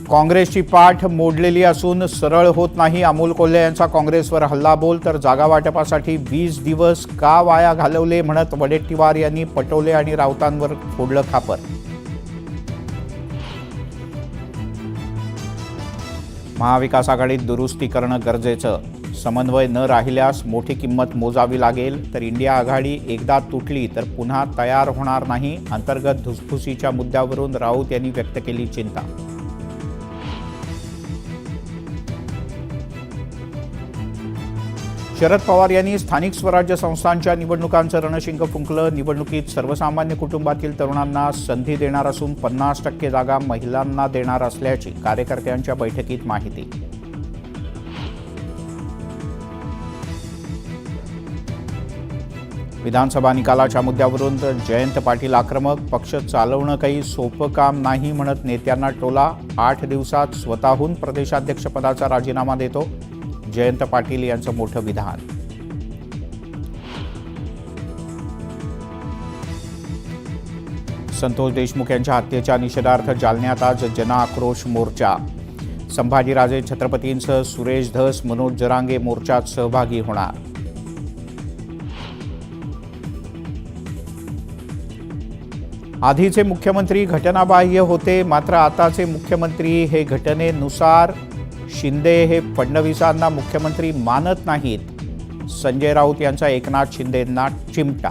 काँग्रेसची पाठ मोडलेली असून सरळ होत नाही. अमोल कोल्हे यांचा काँग्रेसवर हल्लाबोल. तर जागा वाटपासाठी 20 दिवस का वाया घालवले म्हणत वडेट्टीवार यांनी पटोले आणि राऊतांवर फोडलं खापर. महाविकास आघाडीत दुरुस्ती करणं गरजेचं. समन्वय न राहिल्यास मोठी किंमत मोजावी लागेल. तर इंडिया आघाडी एकदा तुटली तर पुन्हा तयार होणार नाही. अंतर्गत धुसफुसीच्या मुद्द्यावरून राऊत यांनी व्यक्त केली चिंता. शरद पवार यांनी स्थानिक स्वराज्य संस्थांच्या निवडणुकांचं रणशिंग फुंकलं. निवडणुकीत सर्वसामान्य कुटुंबातील तरुणांना संधी देणार असून 50% जागा महिलांना देणार असल्याची कार्यकर्त्यांच्या बैठकीत माहिती. विधानसभा निकालाच्या मुद्द्यावरून जयंत पाटील आक्रमक. पक्ष चालवणं काही सोपं काम नाही म्हणत नेत्यांना टोला. 8 दिवसात स्वतःहून प्रदेशाध्यक्षपदाचा राजीनामा देतो. जयंत पाटील यांचं मोठं विधान. संतोष देशमुख यांच्या हत्येच्या निषेधार्थ जालन्यात आज जनआक्रोश मोर्चा. संभाजीराजे छत्रपतींसह सुरेश धस, मनोज जरांगे मोर्चात सहभागी होणार. आधीचे मुख्यमंत्री घटनाबाह्य होते, मात्र आताचे मुख्यमंत्री हे घटनेनुसार. शिंदे हे फडणवीसांना मुख्यमंत्री मानत नाहीत. संजय राऊत यांचा एकनाथ शिंदेंना चिमटा.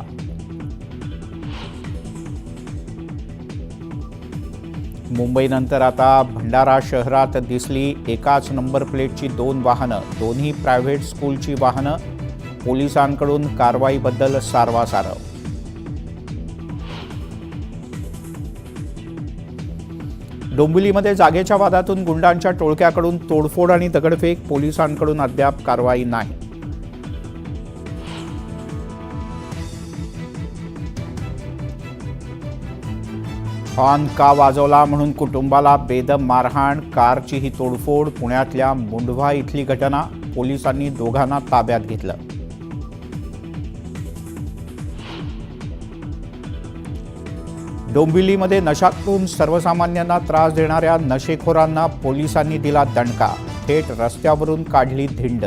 मुंबईनंतर आता भंडारा शहरात दिसली एकाच नंबर प्लेटची 2 वाहनं. दोन्ही प्रायव्हेट स्कूलची वाहनं. पोलिसांकडून कारवाईबद्दल सारवासारव. डोंबिवलीमध्ये जागेच्या वादातून गुंडांच्या टोळक्याकडून तोडफोड आणि दगडफेक. पोलिसांकडून अद्याप कारवाई नाही. हॉर्न का वाजवला म्हणून कुटुंबाला बेदम मारहाण. कारचीही तोडफोड. पुण्यातल्या मुंढवा इथली घटना. पोलिसांनी दोघांना ताब्यात घेतलं. डोंबिवलीमध्ये नशातून सर्वसामान्यांना त्रास देणाऱ्या नशेखोरांना पोलिसांनी दिला दणका. थेट रस्त्यावरून काढली धिंड.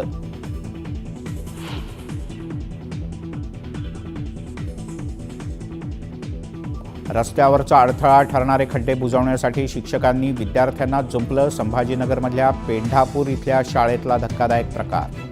रस्त्यावरचा अडथळा ठरणारे खड्डे बुजवण्यासाठी शिक्षकांनी विद्यार्थ्यांना जुंपलं. संभाजीनगरमधल्या पेंढापूर इथल्या शाळेतला धक्कादायक प्रकार.